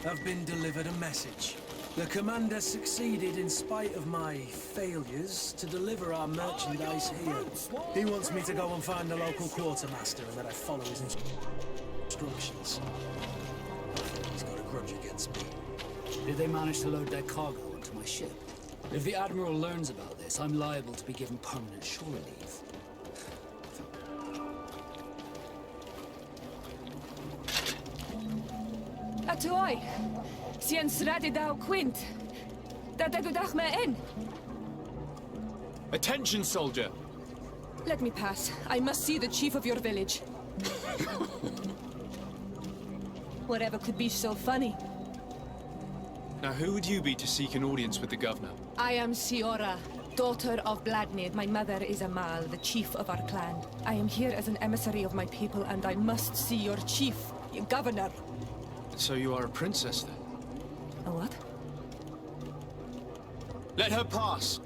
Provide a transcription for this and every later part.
I've been delivered a message. The commander succeeded in spite of my failures to deliver our merchandise here. He wants me to go and find the local quartermaster and that I follow his instructions. He's got a grudge against me. Did they manage to load their cargo onto my ship? If the Admiral learns about this, I'm liable to be given permanent shore leave. Atoy! Sien sradi dau quint. Dadagudach me in. Attention, soldier! Let me pass. I must see the chief of your village. Whatever could be so funny. Now, who would you be to seek an audience with the governor? I am Siora, daughter of Bladnid. My mother is Amal, the chief of our clan. I am here as an emissary of my people, and I must see your chief, your governor. So you are a princess, then? A what? Let her pass!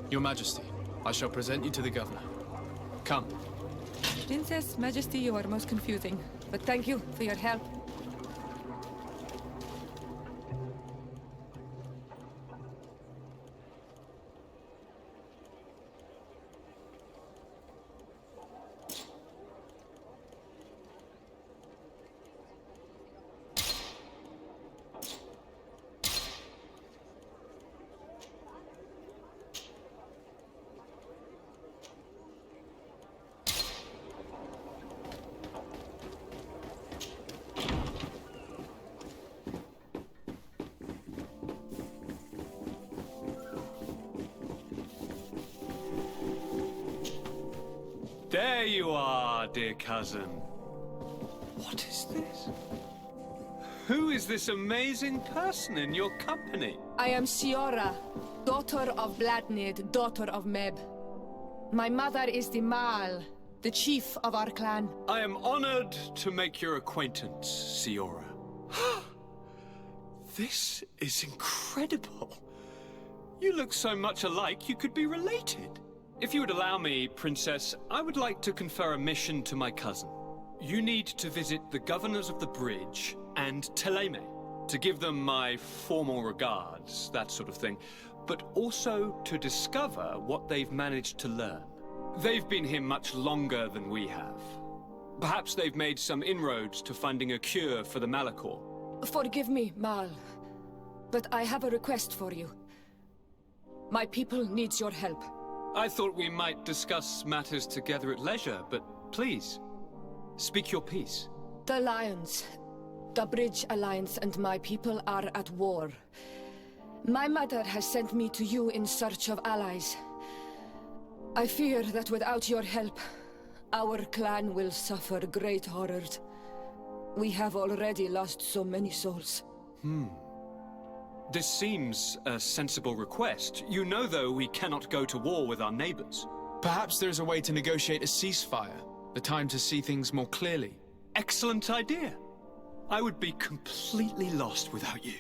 Your Majesty, I shall present you to the governor. Come. Princess, Majesty, you are most confusing. But thank you for your help. There you are, dear cousin. What is this? Who is this amazing person in your company? I am Siora, daughter of Bladnid, daughter of Meb. My mother is the Mal, the chief of our clan. I am honored to make your acquaintance, Siora. This is incredible. You look so much alike you could be related. If you would allow me, Princess, I would like to confer a mission to my cousin. You need to visit the governors of the bridge and Teleme to give them my formal regards, that sort of thing, but also to discover what they've managed to learn. They've been here much longer than we have. Perhaps they've made some inroads to finding a cure for the Malachor. Forgive me, Mal, but I have a request for you. My people needs your help. I thought we might discuss matters together at leisure, but please, speak your piece. The Lions, the Bridge Alliance and my people are at war. My mother has sent me to you in search of allies. I fear that without your help, our clan will suffer great horrors. We have already lost so many souls. This seems a sensible request. You know, though, we cannot go to war with our neighbors. Perhaps there's a way to negotiate a ceasefire. The time to see things more clearly. Excellent idea. I would be completely lost without you.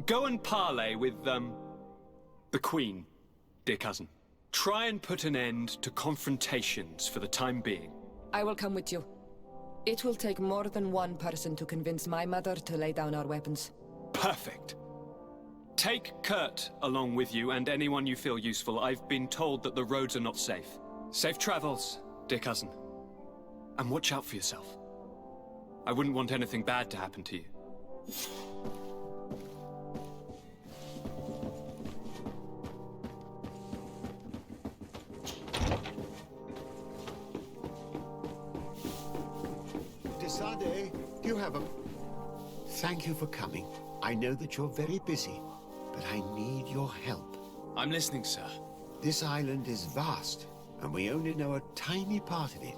Go and parley with, the Queen, dear cousin. Try and put an end to confrontations for the time being. I will come with you. It will take more than one person to convince my mother to lay down our weapons. Perfect. Take Kurt along with you and anyone you feel useful. I've been told that the roads are not safe. Safe travels, dear cousin. And watch out for yourself. I wouldn't want anything bad to happen to you. Desade, do you have a... Thank you for coming. I know that you're very busy, but I need your help. I'm listening, sir. This island is vast, and we only know a tiny part of it.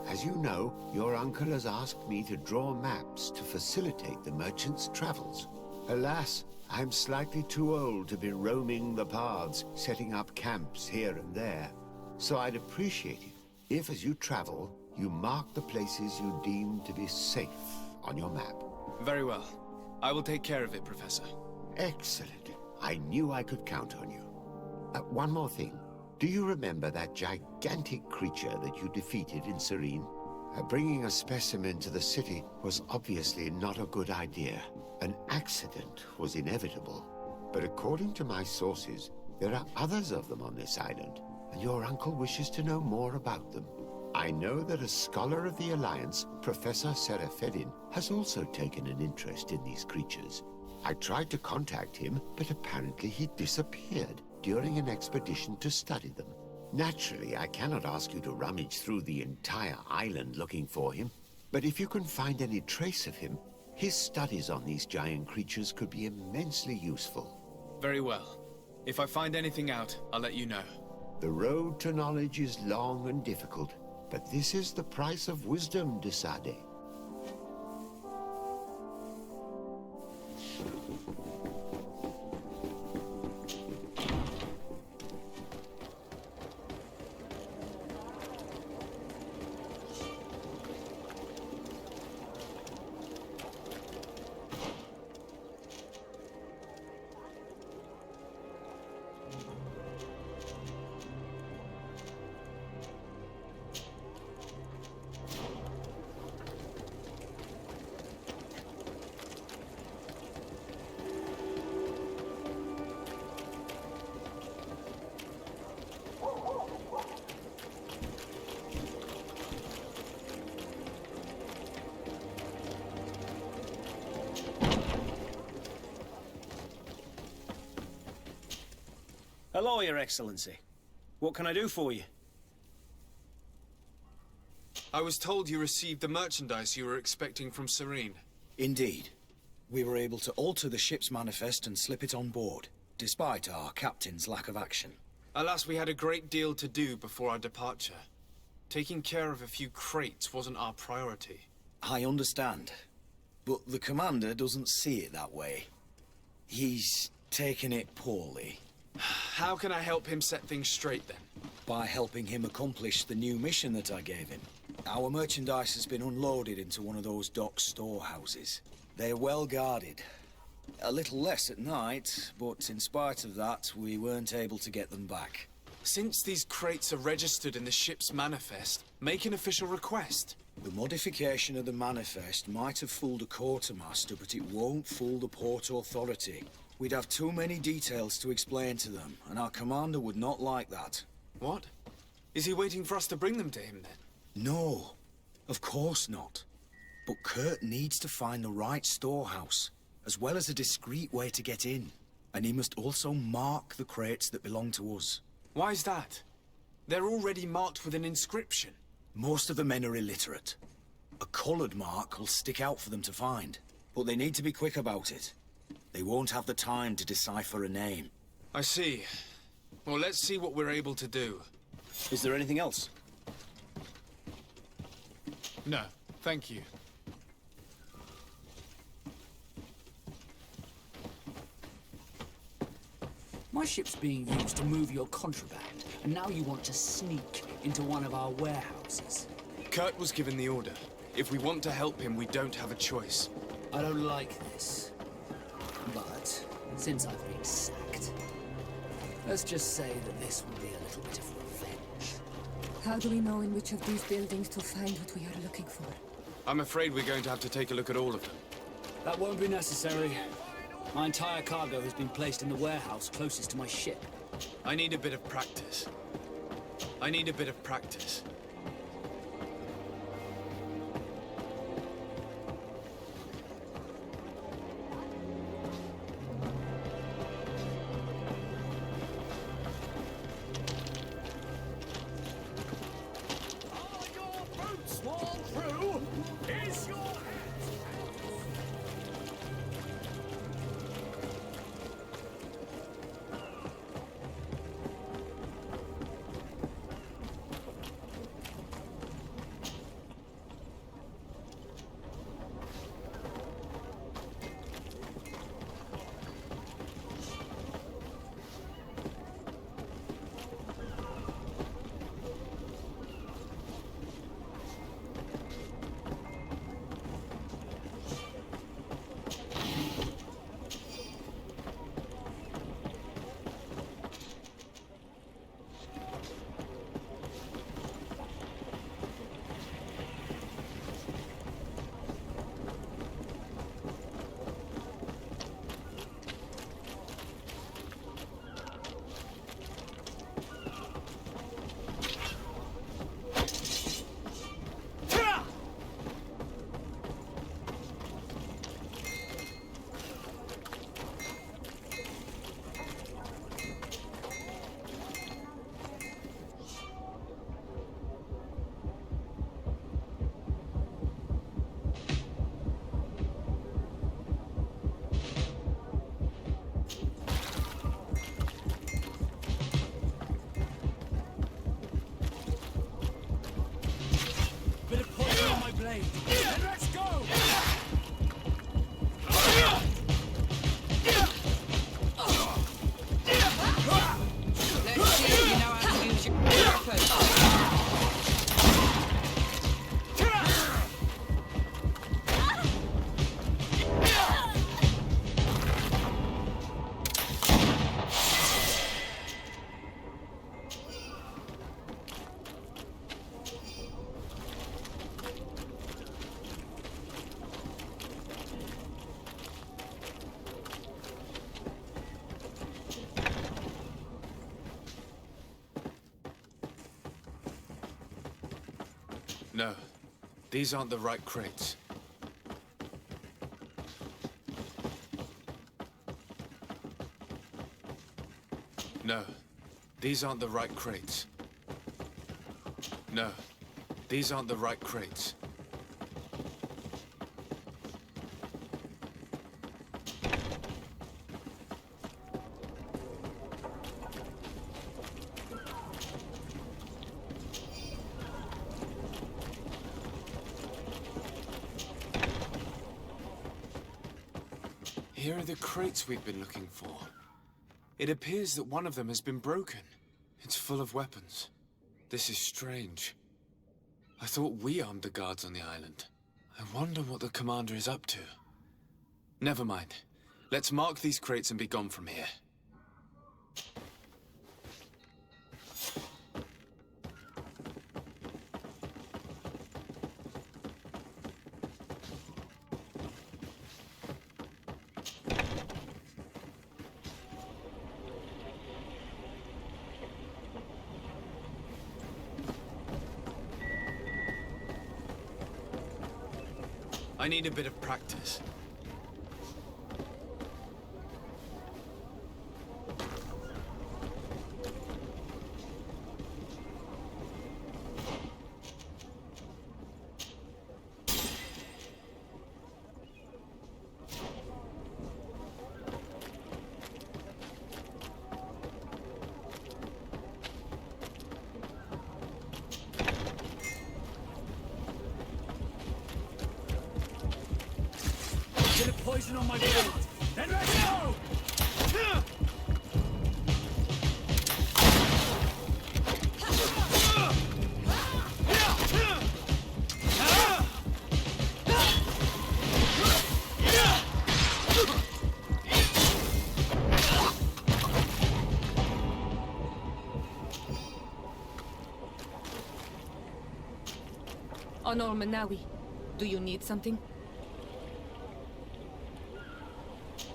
As you know, your uncle has asked me to draw maps to facilitate the merchants' travels. Alas, I'm slightly too old to be roaming the paths, setting up camps here and there. So I'd appreciate it if, as you travel, you mark the places you deem to be safe on your map. Very well. I will take care of it, Professor. Excellent. I knew I could count on you. One more thing. Do you remember that gigantic creature that you defeated in Serene? Bringing a specimen to the city was obviously not a good idea. An accident was inevitable. But according to my sources, there are others of them on this island, and your uncle wishes to know more about them. I know that a scholar of the Alliance, Professor Serafedin, has also taken an interest in these creatures. I tried to contact him, but apparently he disappeared during an expedition to study them. Naturally, I cannot ask you to rummage through the entire island looking for him, but if you can find any trace of him, his studies on these giant creatures could be immensely useful. Very well. If I find anything out, I'll let you know. The road to knowledge is long and difficult, but this is the price of wisdom, de Sade. Hello, Your Excellency. What can I do for you? I was told you received the merchandise you were expecting from Serene. Indeed. We were able to alter the ship's manifest and slip it on board, despite our captain's lack of action. Alas, we had a great deal to do before our departure. Taking care of a few crates wasn't our priority. I understand, but the commander doesn't see it that way. He's taken it poorly. How can I help him set things straight, then? By helping him accomplish the new mission that I gave him. Our merchandise has been unloaded into one of those dock storehouses. They're well guarded. A little less at night, but in spite of that, we weren't able to get them back. Since these crates are registered in the ship's manifest, make an official request. The modification of the manifest might have fooled a quartermaster, but it won't fool the Port Authority. We'd have too many details to explain to them, and our commander would not like that. What? Is he waiting for us to bring them to him, then? No, of course not. But Kurt needs to find the right storehouse, as well as a discreet way to get in. And he must also mark the crates that belong to us. Why's that? They're already marked with an inscription. Most of the men are illiterate. A colored mark will stick out for them to find, but they need to be quick about it. They won't have the time to decipher a name. I see. Well, let's see what we're able to do. Is there anything else? No, thank you. My ship's being used to move your contraband, and now you want to sneak into one of our warehouses. Kurt was given the order. If we want to help him, we don't have a choice. I don't like this. But, since I've been sacked, let's just say that this will be a little bit of revenge. How do we know in which of these buildings to find what we are looking for? I'm afraid we're going to have to take a look at all of them. That won't be necessary. My entire cargo has been placed in the warehouse closest to my ship. I need a bit of practice. I need a bit of practice. invade. Then let's go! Let's see if you know how to use your weapon. No, these aren't the right crates. No, these aren't the right crates. No, these aren't the right crates. Here are the crates we've been looking for. It appears that one of them has been broken. It's full of weapons. This is strange. I thought we armed the guards on the island. I wonder what the commander is up to. Never mind. Let's mark these crates and be gone from here. I need a bit of practice. Bit of poison on my blade. Then let's go! Onol Manawi, do you need something?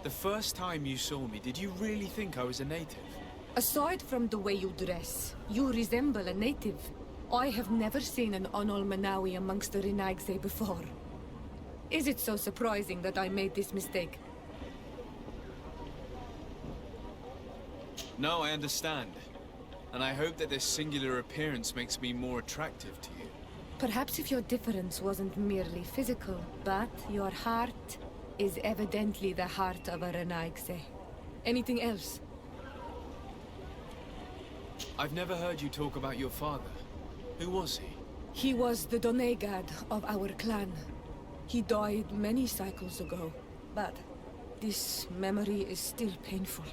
The first time you saw me, did you really think I was a native? Aside from the way you dress, you resemble a native. I have never seen an Onol Manawi amongst the Renaigse before. Is it so surprising that I made this mistake? No, I understand. And I hope that this singular appearance makes me more attractive to you. Perhaps if your difference wasn't merely physical, but your heart is evidently the heart of a Renaigse. Anything else? I've never heard you talk about your father. Who was he? He was the Donegad of our clan. He died many cycles ago, but this memory is still painful.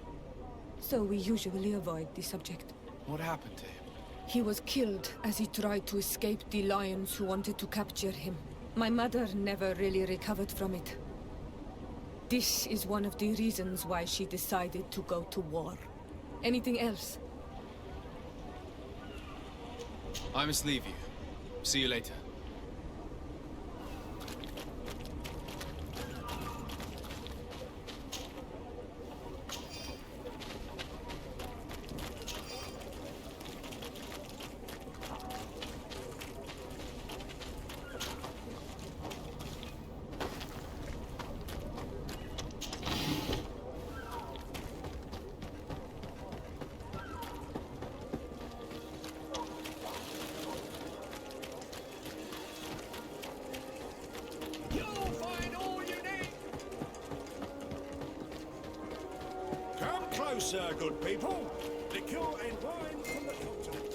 So we usually avoid the subject. What happened to him? He was killed as he tried to escape the lions who wanted to capture him. My mother never really recovered from it. This is one of the reasons why she decided to go to war. Anything else? I must leave you. See you later. Closer, good people. Liquor and wine from the continent.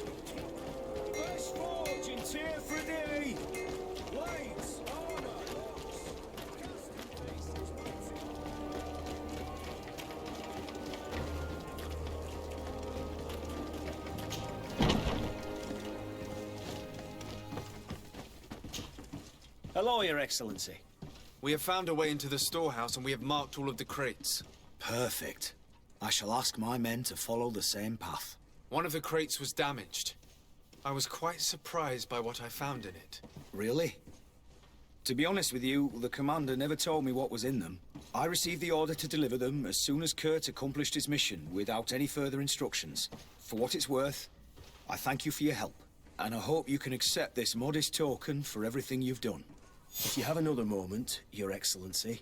Fresh fortunes here for a day. Blades, Hello, Your Excellency. We have found a way into the storehouse and we have marked all of the crates. Perfect. I shall ask my men to follow the same path. One of the crates was damaged. I was quite surprised by what I found in it. Really? To be honest with you, the commander never told me what was in them. I received the order to deliver them as soon as Kurt accomplished his mission, without any further instructions. For what it's worth, I thank you for your help, and I hope you can accept this modest token for everything you've done. If you have another moment, Your Excellency,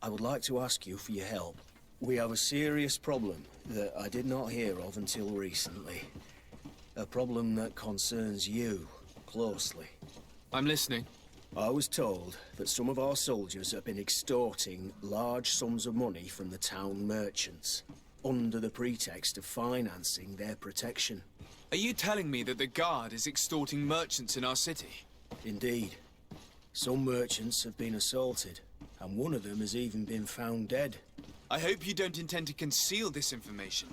I would like to ask you for your help. We have a serious problem that I did not hear of until recently. A problem that concerns you closely. I'm listening. I was told that some of our soldiers have been extorting large sums of money from the town merchants, under the pretext of financing their protection. Are you telling me that the Guard is extorting merchants in our city? Indeed. Some merchants have been assaulted, and one of them has even been found dead. I hope you don't intend to conceal this information.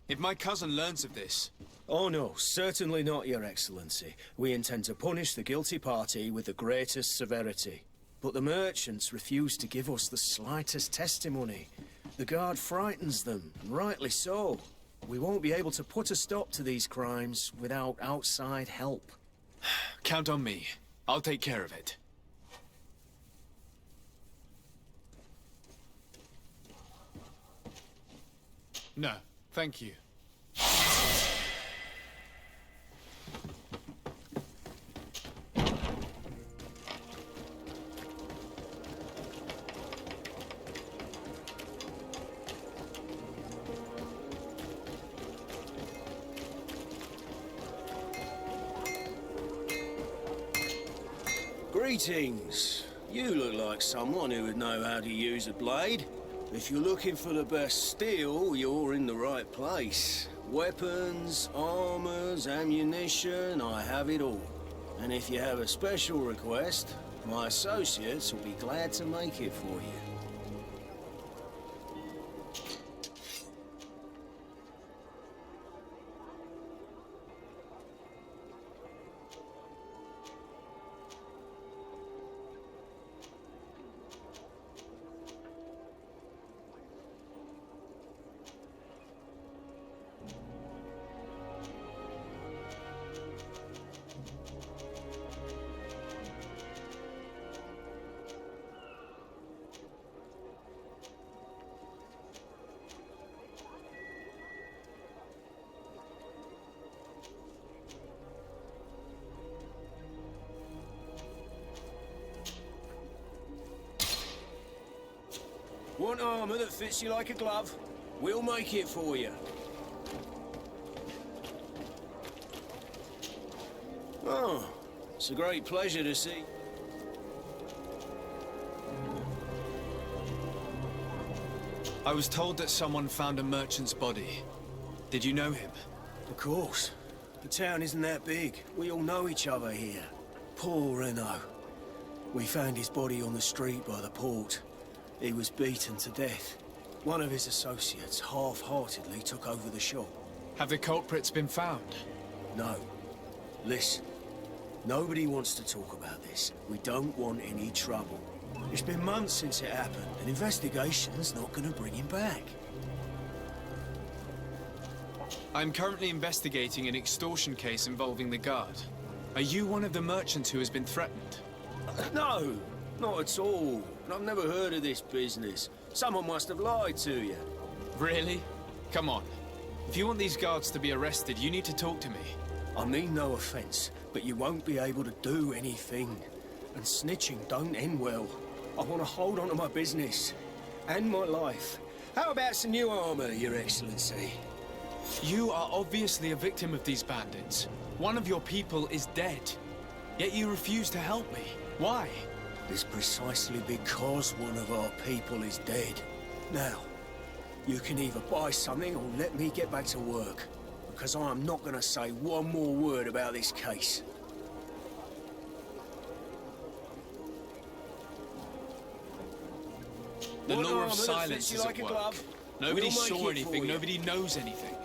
If my cousin learns of this... Oh no, certainly not, Your Excellency. We intend to punish the guilty party with the greatest severity. But the merchants refuse to give us the slightest testimony. The Guard frightens them, and rightly so. We won't be able to put a stop to these crimes without outside help. Count on me. I'll take care of it. No, thank you. Greetings. You look like someone who would know how to use a blade. If you're looking for the best steel, you're in the right place. Weapons, armors, ammunition, I have it all. And if you have a special request, my associates will be glad to make it for you. Want armor that fits you like a glove? We'll make it for you. Oh, it's a great pleasure to see. I was told that someone found a merchant's body. Did you know him? Of course. The town isn't that big. We all know each other here. Poor Renault. We found his body on the street by the port. He was beaten to death. One of his associates half-heartedly took over the shop. Have the culprits been found? No. Listen. Nobody wants to talk about this. We don't want any trouble. It's been months since it happened. An investigation's not gonna bring him back. I'm currently investigating an extortion case involving the Guard. Are you one of the merchants who has been threatened? No, not at all. I've never heard of this business. Someone must have lied to you. Really? Come on. If you want these guards to be arrested, you need to talk to me. I mean no offense, but you won't be able to do anything. And snitching don't end well. I want to hold on to my business. And my life. How about some new armor, Your Excellency? You are obviously a victim of these bandits. One of your people is dead. Yet you refuse to help me. Why? It's precisely because one of our people is dead. Now, you can either buy something or let me get back to work. Because I am not going to say one more word about this case. The What law armor of that silence fits you is like at a work. glove? Nobody We'll make saw it anything, for you. nobody knows anything.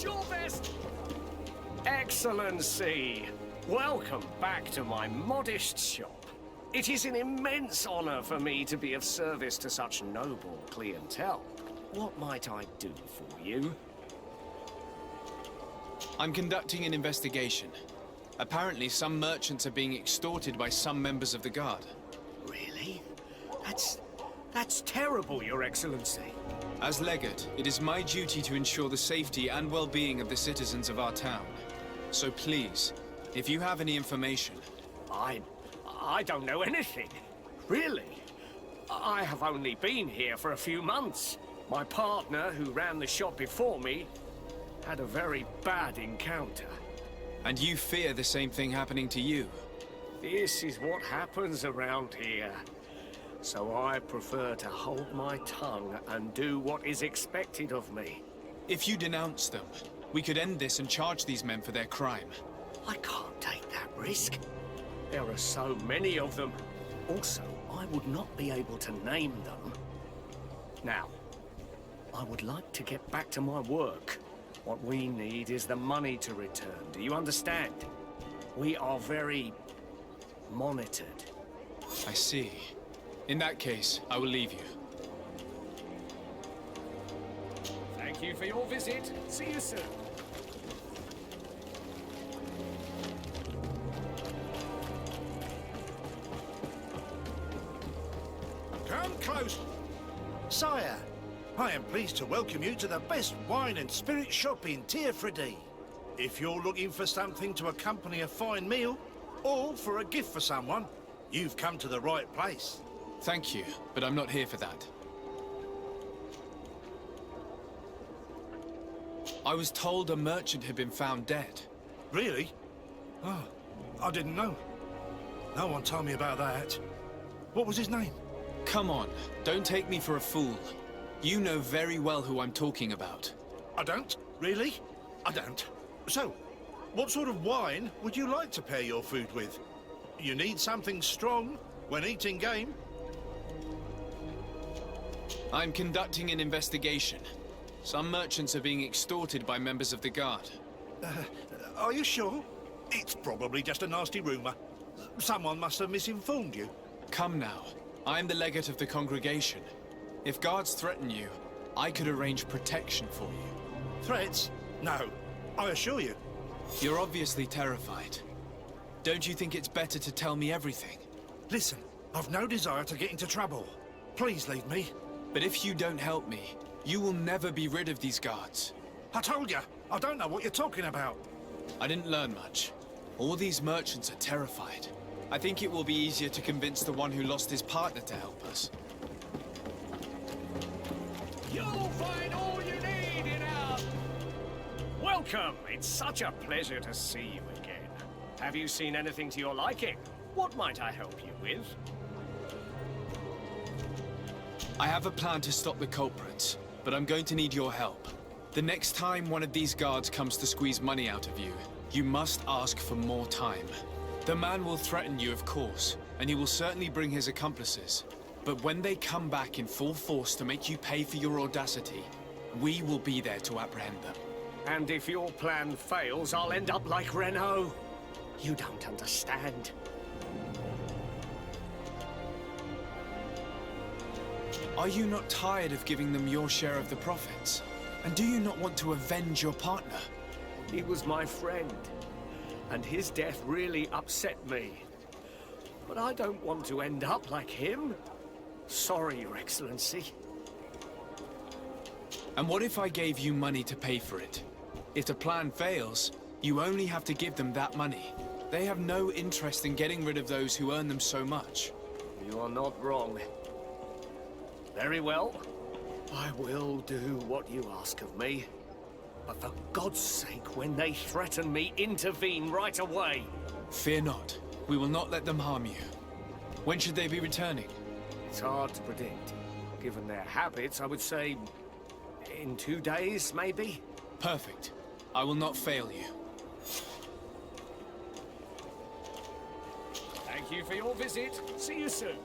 your best! Excellency, welcome back to my modest shop. It is an immense honor for me to be of service to such noble clientele. What might I do for you? I'm conducting an investigation. Apparently, some merchants are being extorted by some members of the Guard. Really? That's terrible, Your Excellency. As Legate, it is my duty to ensure the safety and well-being of the citizens of our town. So please, if you have any information... I don't know anything. Really? I have only been here for a few months. My partner, who ran the shop before me, had a very bad encounter. And you fear the same thing happening to you? This is what happens around here. So I prefer to hold my tongue and do what is expected of me. If you denounce them, we could end this and charge these men for their crime. I can't take that risk. There are so many of them. Also, I would not be able to name them. Now, I would like to get back to my work. What we need is the money to return. Do you understand? We are very monitored. I see. In that case, I will leave you. Thank you for your visit. See you soon. Come close. Sire, I am pleased to welcome you to the best wine and spirit shop in Tearfredy. If you're looking for something to accompany a fine meal, or for a gift for someone, you've come to the right place. Thank you, but I'm not here for that. I was told a merchant had been found dead. Really? Oh, I didn't know. No one told me about that. What was his name? Come on, don't take me for a fool. You know very well who I'm talking about. I don't? Really? I don't. So, what sort of wine would you like to pair your food with? You need something strong when eating game? I'm conducting an investigation. Some merchants are being extorted by members of the Guard. Are you sure? It's probably just a nasty rumor. Someone must have misinformed you. Come now. I'm the legate of the congregation. If guards threaten you, I could arrange protection for you. Threats? No, I assure you. You're obviously terrified. Don't you think it's better to tell me everything? Listen, I've no desire to get into trouble. Please leave me. But if you don't help me, you will never be rid of these guards. I told you, I don't know what you're talking about. I didn't learn much. All these merchants are terrified. I think it will be easier to convince the one who lost his partner to help us. You'll find all you need in our... Welcome! It's such a pleasure to see you again. Have you seen anything to your liking? What might I help you with? I have a plan to stop the culprits, but I'm going to need your help. The next time one of these guards comes to squeeze money out of you, you must ask for more time. The man will threaten you, of course, and he will certainly bring his accomplices. But when they come back in full force to make you pay for your audacity, we will be there to apprehend them. And if your plan fails, I'll end up like Renault. You don't understand. Are you not tired of giving them your share of the profits? And do you not want to avenge your partner? He was my friend, and his death really upset me. But I don't want to end up like him. Sorry, Your Excellency. And what if I gave you money to pay for it? If the plan fails, you only have to give them that money. They have no interest in getting rid of those who earn them so much. You are not wrong. Very well. I will do what you ask of me. But for God's sake, when they threaten me, intervene right away. Fear not. We will not let them harm you. When should they be returning? It's hard to predict. Given their habits, I would say... in 2 days, maybe? Perfect. I will not fail you. Thank you for your visit. See you soon.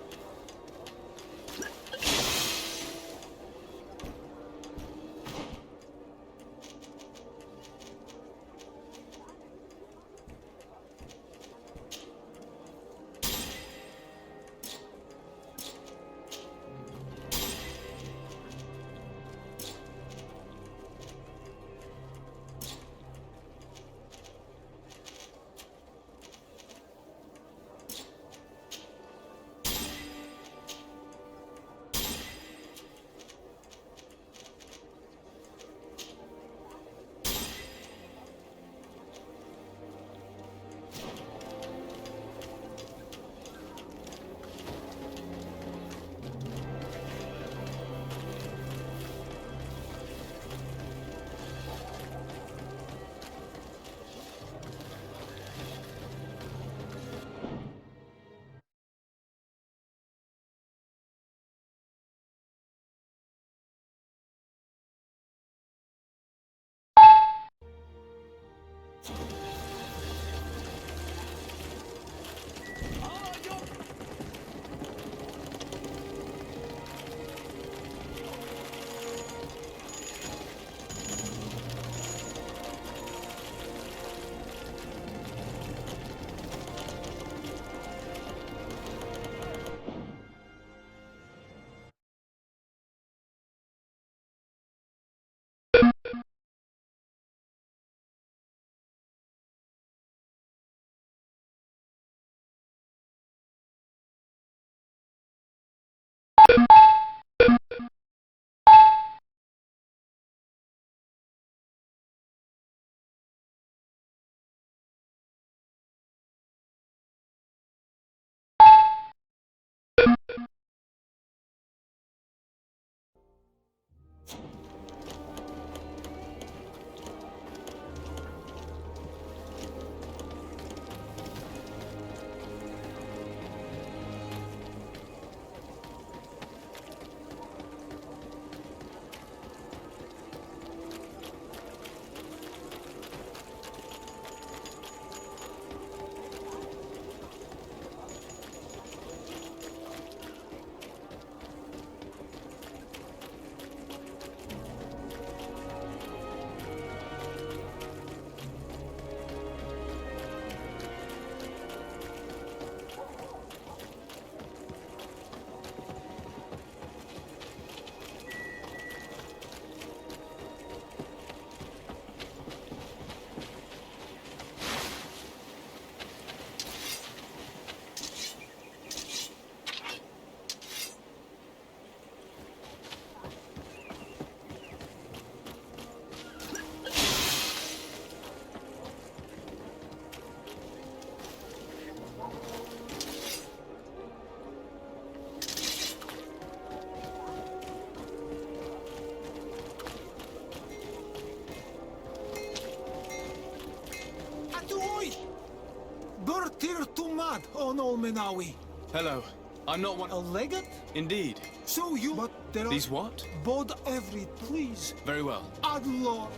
Hello. I'm not one... A legate? Indeed. So you... But there are... These what? Bod every, please. Very well. Adlor.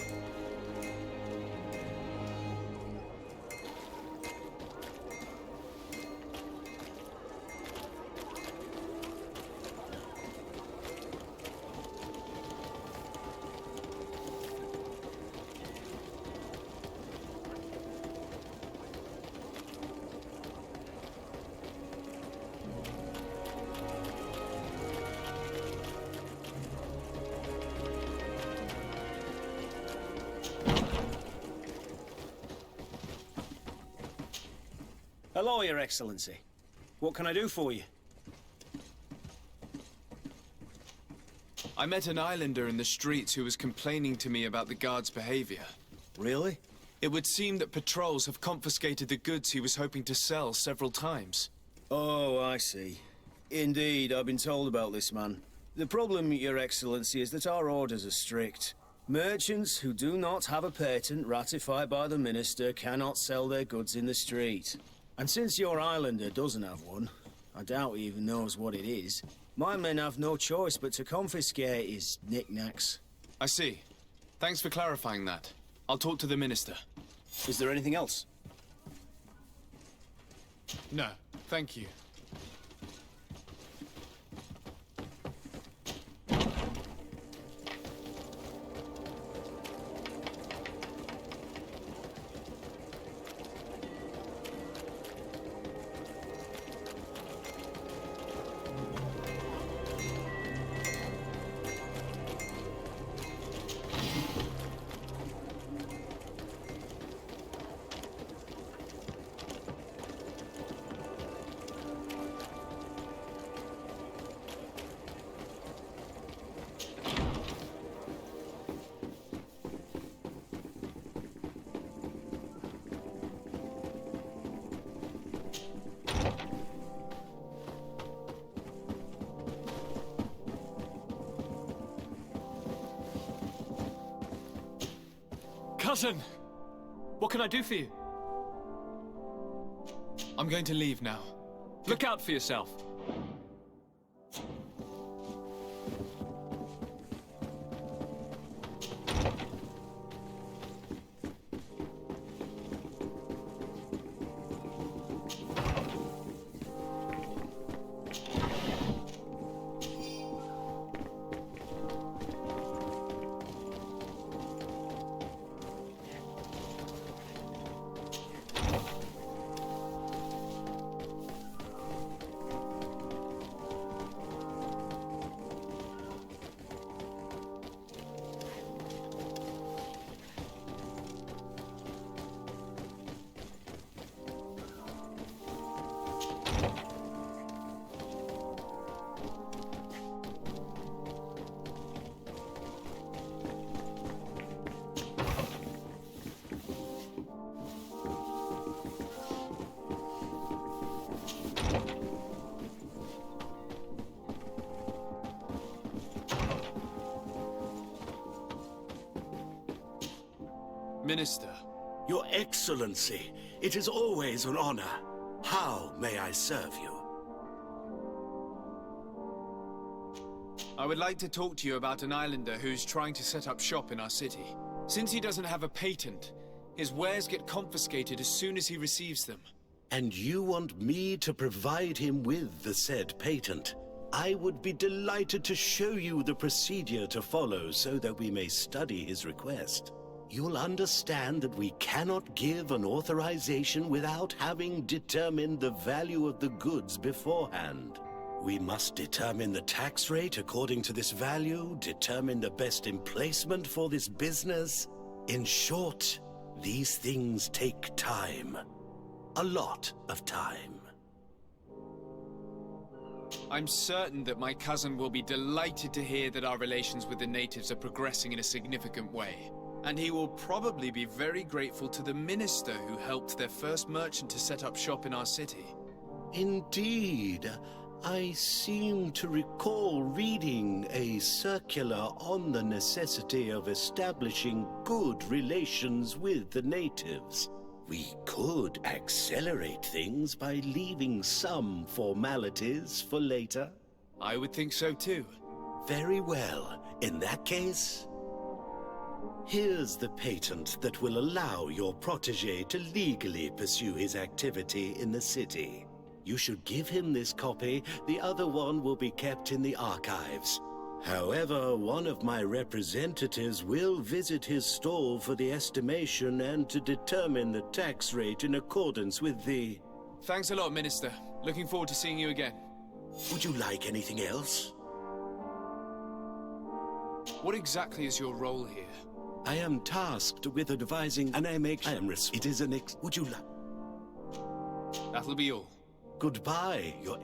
Hello, Your Excellency. What can I do for you? I met an islander in the streets who was complaining to me about the guard's behavior. Really? It would seem that patrols have confiscated the goods he was hoping to sell several times. Oh, I see. Indeed, I've been told about this man. The problem, Your Excellency, is that our orders are strict. Merchants who do not have a patent ratified by the Minister cannot sell their goods in the street. And since your islander doesn't have one, I doubt he even knows what it is, my men have no choice but to confiscate his knickknacks. I see. Thanks for clarifying that. I'll talk to the Minister. Is there anything else? No, thank you. Cousin! What can I do for you? I'm going to leave now. Look out for yourself. Minister. Your Excellency, it is always an honor. How may I serve you? I would like to talk to you about an islander who's trying to set up shop in our city. Since he doesn't have a patent, his wares get confiscated as soon as he receives them. And you want me to provide him with the said patent? I would be delighted to show you the procedure to follow so that we may study his request. You'll understand that we cannot give an authorization without having determined the value of the goods beforehand. We must determine the tax rate according to this value, determine the best emplacement for this business. In short, these things take time. A lot of time. I'm certain that my cousin will be delighted to hear that our relations with the natives are progressing in a significant way. And he will probably be very grateful to the minister who helped their first merchant to set up shop in our city. Indeed. I seem to recall reading a circular on the necessity of establishing good relations with the natives. We could accelerate things by leaving some formalities for later. I would think so too. Very well. In that case, here's the patent that will allow your protege to legally pursue his activity in the city. You should give him this copy. The other one will be kept in the archives. However, one of my representatives will visit his stall for the estimation and to determine the tax rate in accordance with the... Thanks a lot, Minister. Looking forward to seeing you again. Would you like anything else? What exactly is your role here? I am tasked with advising and it is an would you like... That'll be all. Goodbye, your...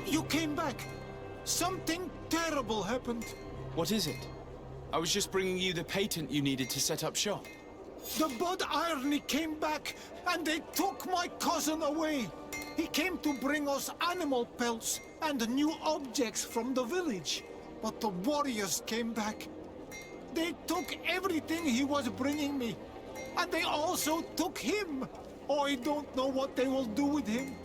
You came back. Something terrible happened. What is it? I was just bringing you the patent you needed to set up shop. The Bud Irony came back, and they took my cousin away. He came to bring us animal pelts and new objects from the village. But the warriors came back. They took everything he was bringing me. And they also took him. Oh, I don't know what they will do with him.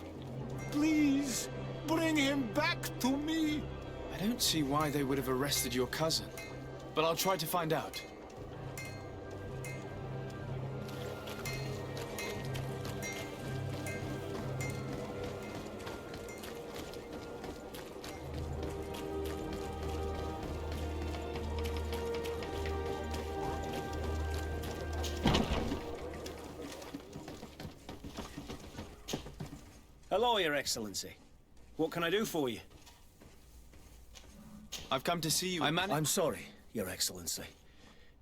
Please, bring him back to me. I don't see why they would have arrested your cousin, but I'll try to find out. Hello, Your Excellency. What can I do for you? I've come to see you. I'm sorry, Your Excellency.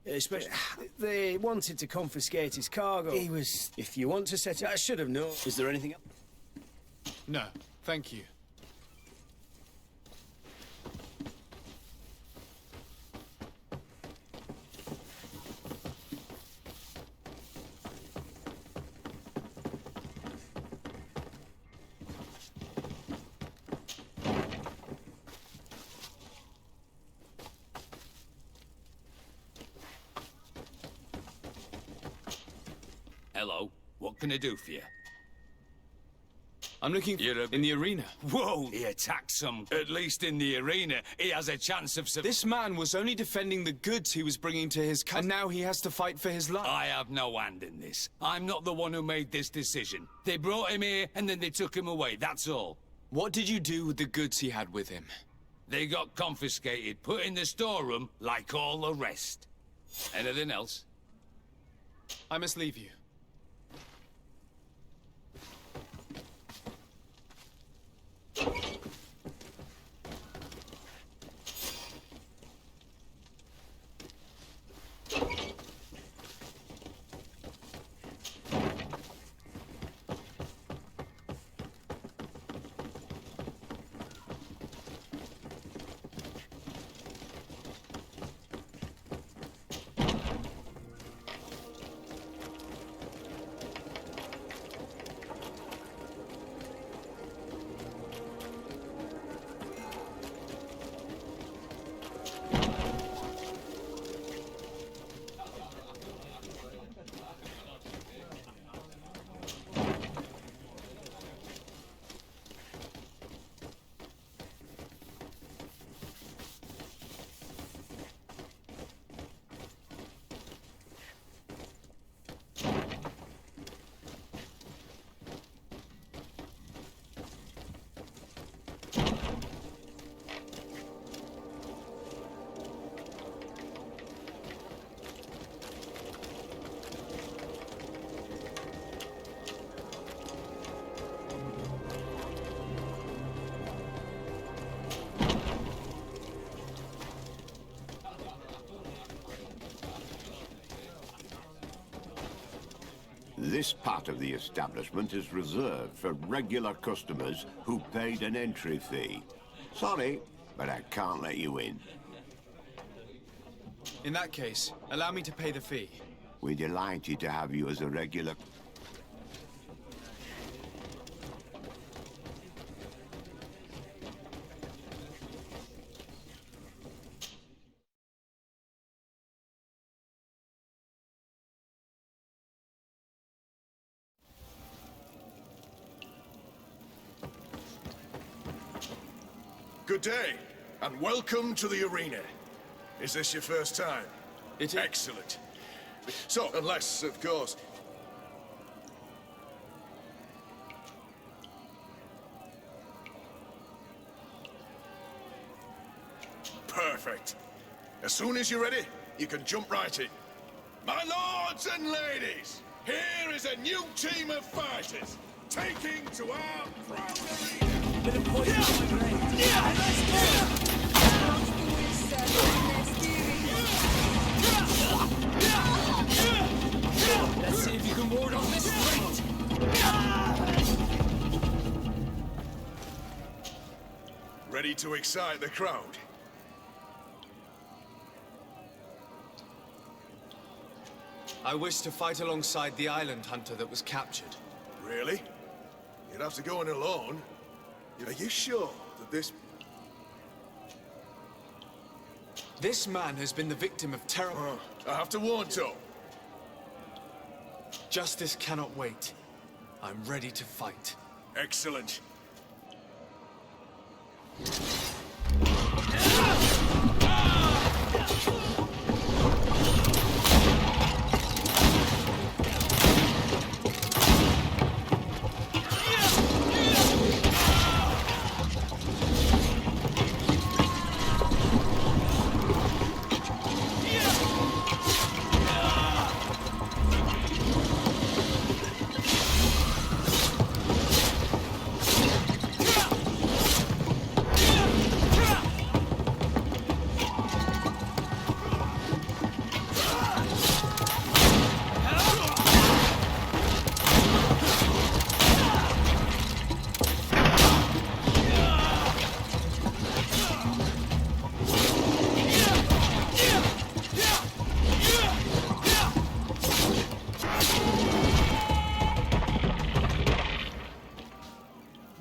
Especially, they wanted to confiscate his cargo. He was... If you want to set it... I should have known. Is there anything else? No, thank you. Hello. What can I do for you? I'm looking in the arena. Whoa! He attacked some. At least in the arena, he has a chance of... This man was only defending the goods he was bringing to his cousin, and now he has to fight for his life. I have no hand in this. I'm not the one who made this decision. They brought him here, and then they took him away, that's all. What did you do with the goods he had with him? They got confiscated, put in the storeroom, like all the rest. Anything else? I must leave you. This part of the establishment is reserved for regular customers who paid an entry fee. Sorry, but I can't let you in. In that case, allow me to pay the fee. We're delighted to have you as a regular... Good day, and welcome to the arena. Is this your first time? It is. Excellent. So, unless, of course... Perfect. As soon as you're ready, you can jump right in. My lords and ladies, here is a new team of fighters, taking to our proud arena. Bit of poison on my blade. Let's see if you can ward off this fate. Ready to excite the crowd? I wish to fight alongside the island hunter that was captured. Really? You'd have to go in alone. Are you sure that this... This man has been the victim of terrible... I have to warn Tom. Justice cannot wait. I'm ready to fight. Excellent.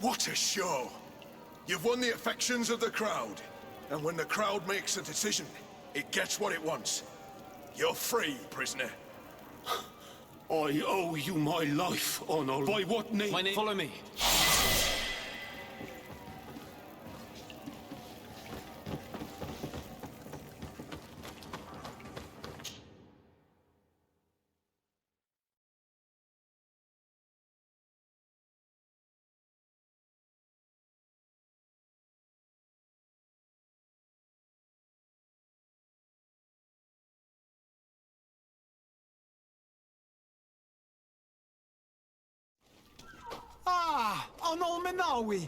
What a show! You've won the affections of the crowd. And when the crowd makes a decision, it gets what it wants. You're free, prisoner. I owe you my life, Honor. By what name? My name... Follow me. Ah, an Almenawi.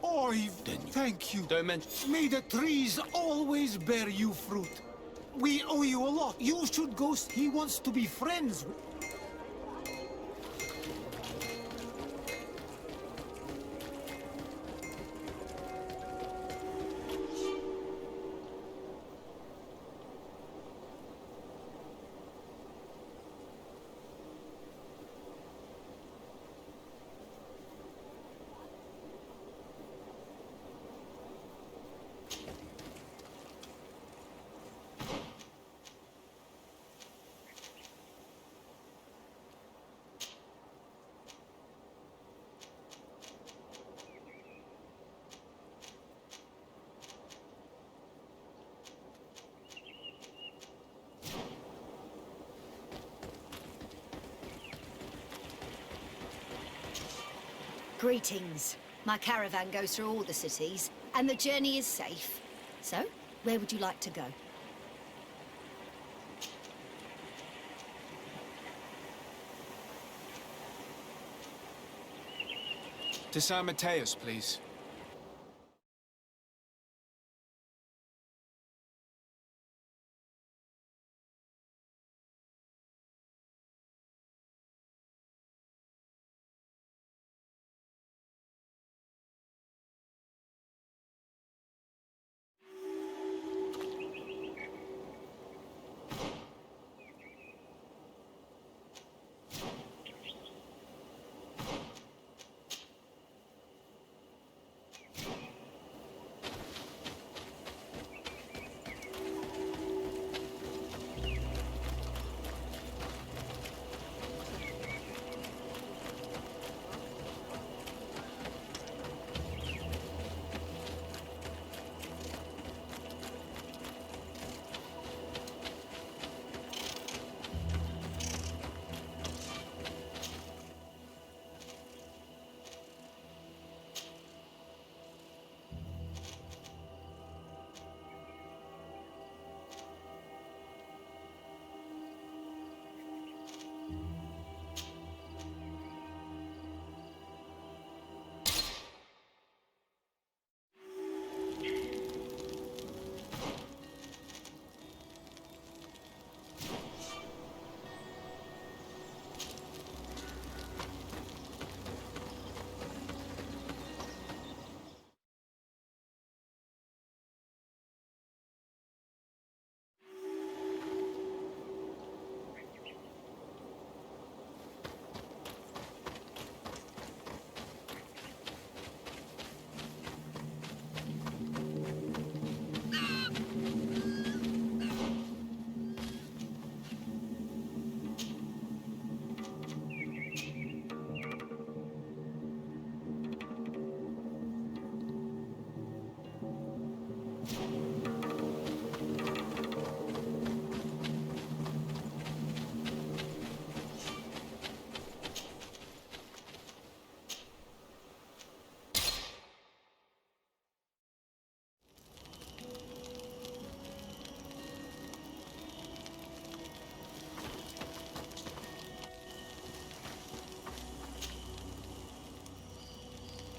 Oi, thank you. Don't mention... May the trees always bear you fruit. We owe you a lot. You should go. He wants to be friends with... Greetings. My caravan goes through all the cities, and the journey is safe. So, where would you like to go? To San Mateus, please.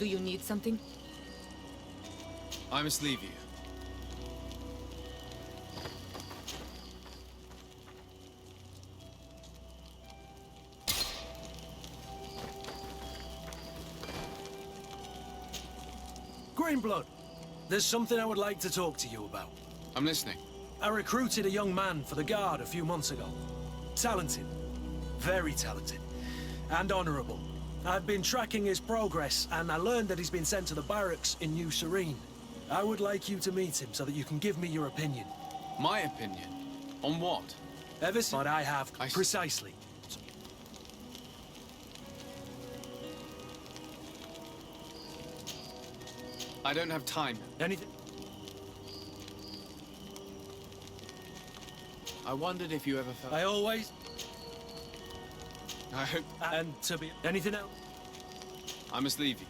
Do you need something? I must leave you. Greenblood, there's something I would like to talk to you about. I'm listening. I recruited a young man for the Guard a few months ago. Talented. Very talented. And honorable. I've been tracking his progress, and I learned that he's been sent to the barracks in New Serene. I would like you to meet him so that you can give me your opinion. My opinion? On what? Ever since I have, precisely. I don't have time. Anything? I wondered if you ever felt... I always... I hope... And to be... Anything else? I must leave you.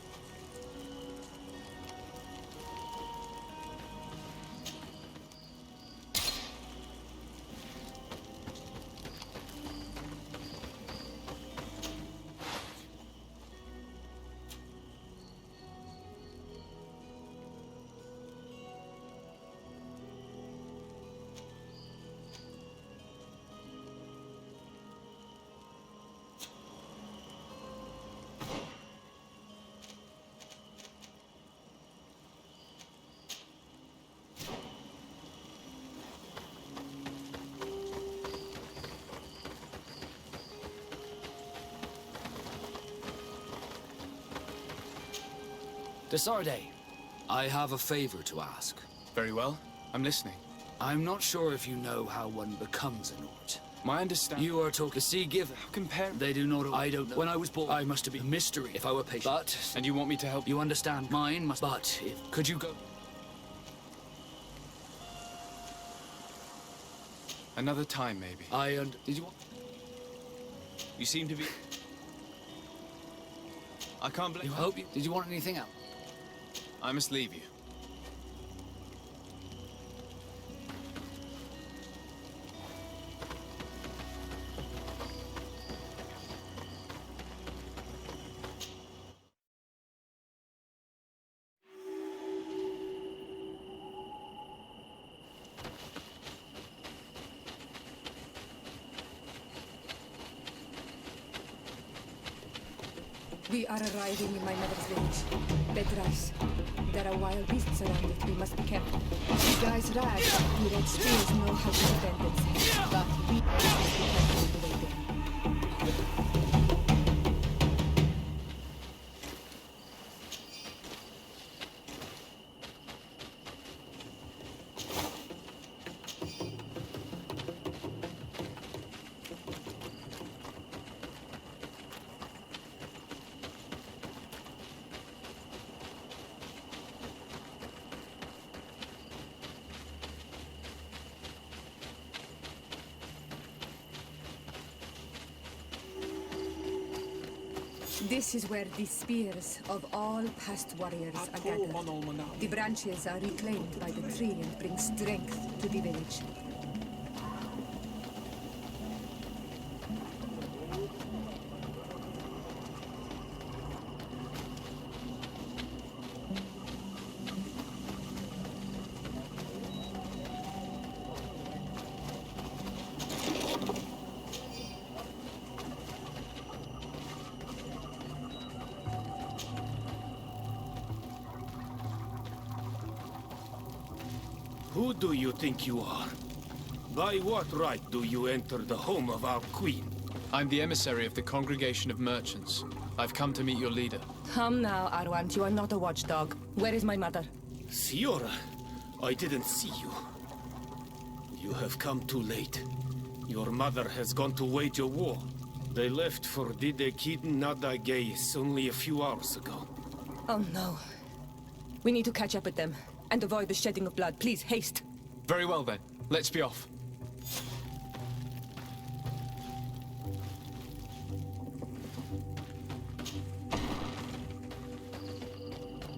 Desarde, I have a favor to ask. Very well. I'm listening. I'm not sure if you know how one becomes an Ort. My understanding... You are talking sea giver. Compare... They do not... I don't know. When I was born, I must have been a mystery if I were patient. But... And you want me to help? You understand? Mine must... But if... Could you go... Another time, maybe. Did you want... You seem to be... I can't believe... You hope you... Did you want anything else? I must leave you. We are arriving in my mother's village, Bedras. There are wild beasts around it. We must be careful. The guys Rag, the red spears know how to defend themselves, but we must be careful the way there. This is where the spears of all past warriors are gathered. The branches are reclaimed by the tree and bring strength to the village. Who do you think you are? By what right do you enter the home of our queen? I'm the emissary of the Congregation of Merchants. I've come to meet your leader. Come now, Arwant. You are not a watchdog. Where is my mother? Siora, I didn't see you. You have come too late. Your mother has gone to wage a war. They left for Didekidin Nadagais only a few hours ago. Oh no. We need to catch up with them. And avoid the shedding of blood. Please, haste. Very well then. Let's be off.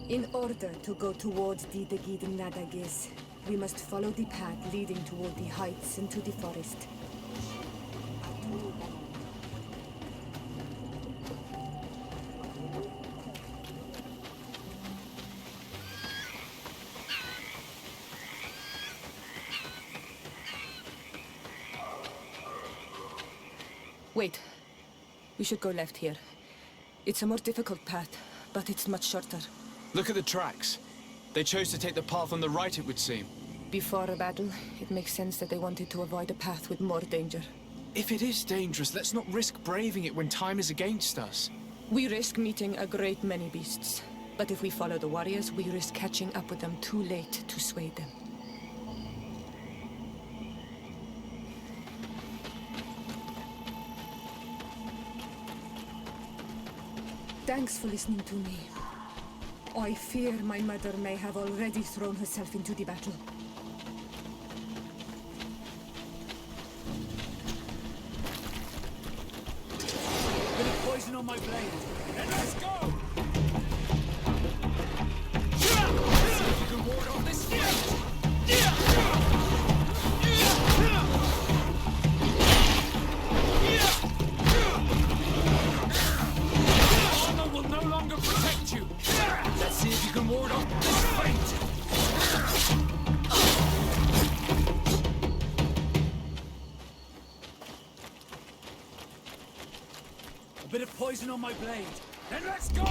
In order to go towards the Degid Nadagis, we must follow the path leading toward the heights into the forest. Wait. We should go left here. It's a more difficult path, but it's much shorter. Look at the tracks. They chose to take the path on the right, it would seem. Before a battle, it makes sense that they wanted to avoid a path with more danger. If it is dangerous, let's not risk braving it when time is against us. We risk meeting a great many beasts. But if we follow the warriors, we risk catching up with them too late to sway them. Thanks for listening to me. I fear my mother may have already thrown herself into the battle. Bit of poison on my blade. Then let's go! See if you can ward off this fight! Armor will no longer protect you. Let's see if you can ward off this fight. A bit of poison on my blade. Then let's go!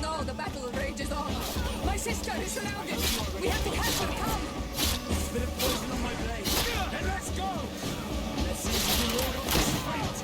No, the battle rages on. My sister is surrounded. We have to catch her. Come. Bit of poison on my blade. Then let's go! Let's see if you can ward off this fight.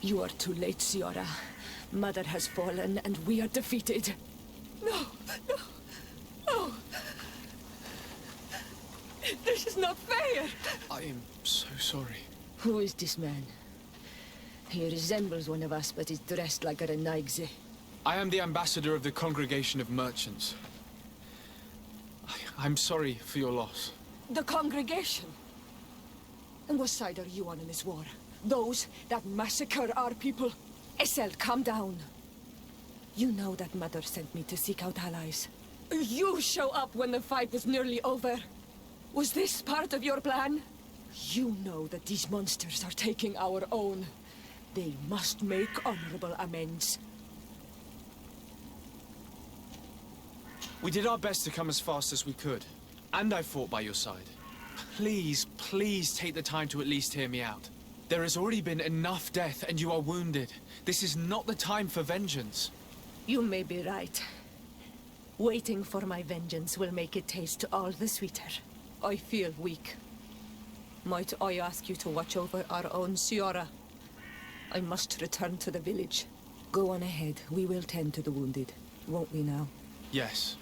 You are too late, Siora. Mother has fallen, and we are defeated. No. This is not fair. I am so sorry. Who is this man? He resembles one of us, but is dressed like a Renaigze. I am the ambassador of the Congregation of Merchants. I'm sorry for your loss. The congregation? And what side are you on in this war? Those that massacre our people? Essel, calm down. You know that Mother sent me to seek out allies. You show up when the fight was nearly over. Was this part of your plan? You know that these monsters are taking our own. They must make honorable amends. We did our best to come as fast as we could. And I fought by your side. Please, please take the time to at least hear me out. There has already been enough death, and you are wounded. This is not the time for vengeance. You may be right. Waiting for my vengeance will make it taste all the sweeter. I feel weak. Might I ask you to watch over our own Siora? I must return to the village. Go on ahead. We will tend to the wounded, won't we now? Yes.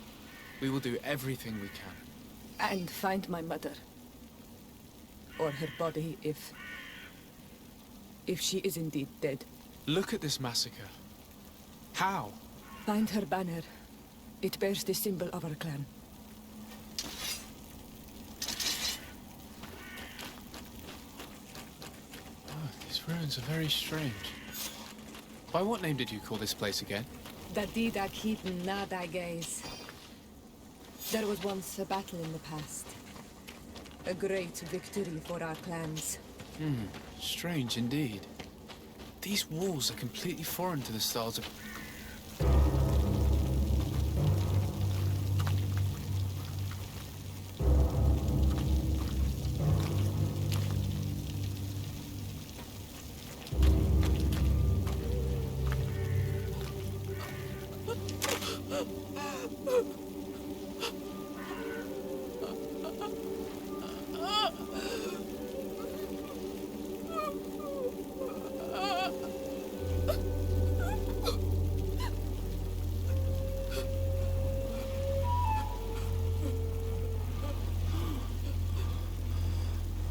We will do everything we can. And find my mother. Or her body, if she is indeed dead. Look at this massacre. How? Find her banner. It bears the symbol of our clan. Oh, these These ruins are very strange. By what name did you call this place again? Dadida Keaton Nadagaze. There was once a battle in the past. A great victory for our clans. Strange indeed. These walls are completely foreign to the styles of...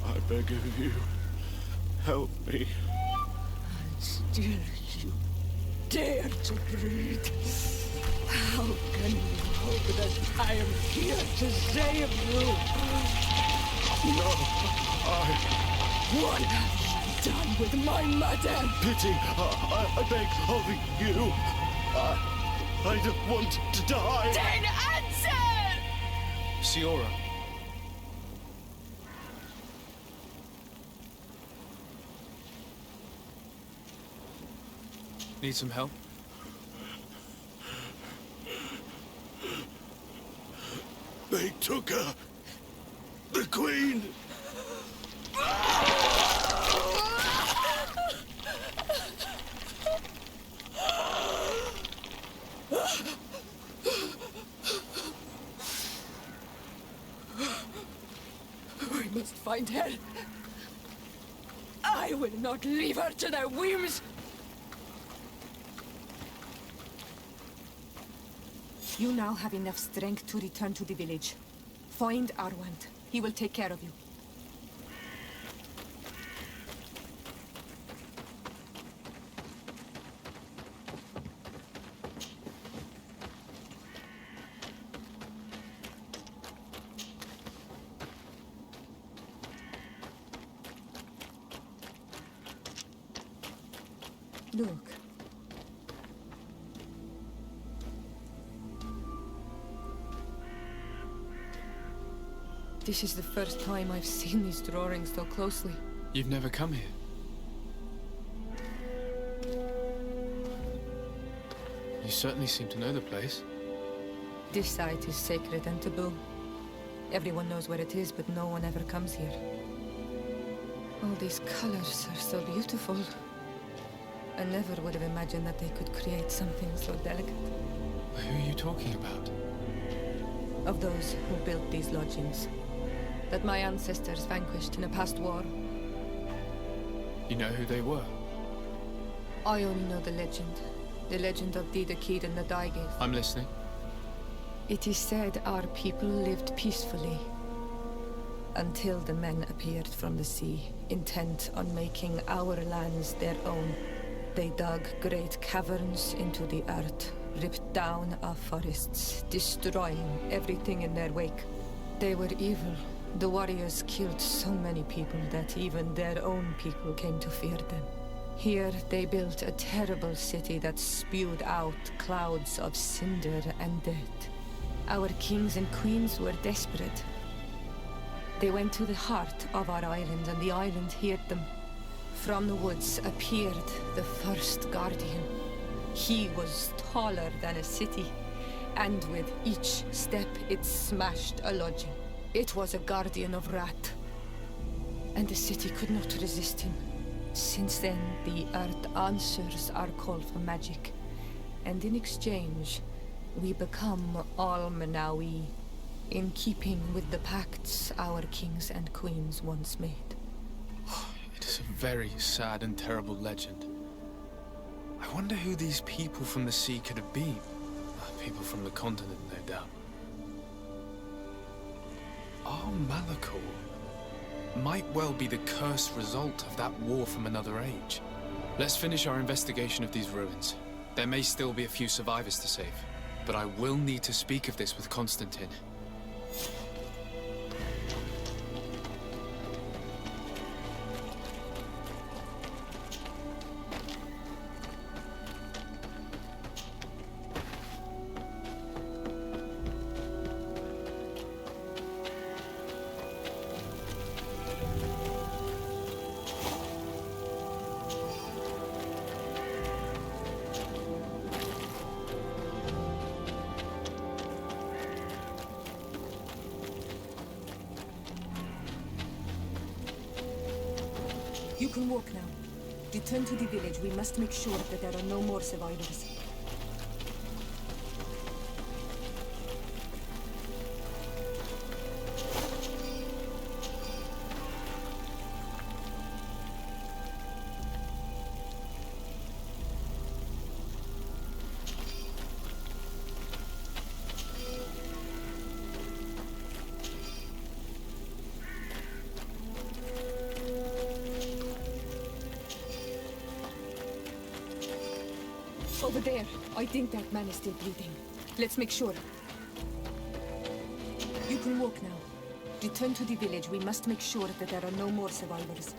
I beg of you, help me. Still you dare to breathe. How can you hope that I am here to save you? No, What have you done with my mother? Pity, I beg of you. I don't want to die. Then answer! Siora. Need some help? They took her. The Queen. We must find her. I will not leave her to their whims. You now have enough strength to return to the village. Find Arwand. He will take care of you. Look. This is the first time I've seen these drawings so closely. You've never come here? You certainly seem to know the place. This site is sacred and taboo. Everyone knows where it is, but no one ever comes here. All these colors are so beautiful. I never would have imagined that they could create something so delicate. Who are you talking about? Of those who built these lodgings. That my ancestors vanquished in a past war. You know who they were? I only know the legend. The legend of Didakid and the Daigith. I'm listening. It is said our people lived peacefully. Until the men appeared from the sea, intent on making our lands their own. They dug great caverns into the earth, ripped down our forests, destroying everything in their wake. They were evil. The warriors killed so many people that even their own people came to fear them. Here they built a terrible city that spewed out clouds of cinder and dirt. Our kings and queens were desperate. They went to the heart of our island, and the island heard them. From the woods appeared the first guardian. He was taller than a city, and with each step it smashed a lodging. It was a guardian of Rat, and the city could not resist him. Since then, the earth answers our call for magic, and in exchange, we become Almanawi, in keeping with the pacts our kings and queens once made. It is a very sad and terrible legend. I wonder who these people from the sea could have been. People from the continent, no doubt. Our Malachor might well be the cursed result of that war from another age. Let's finish our investigation of these ruins. There may still be a few survivors to save, but I will need to speak of this with Constantine. You can walk now. Return to the village. We must make sure that there are no more survivors. Over there. I think that man is still breathing. Let's make sure. You can walk now. Return to the village. We must make sure that there are no more survivors.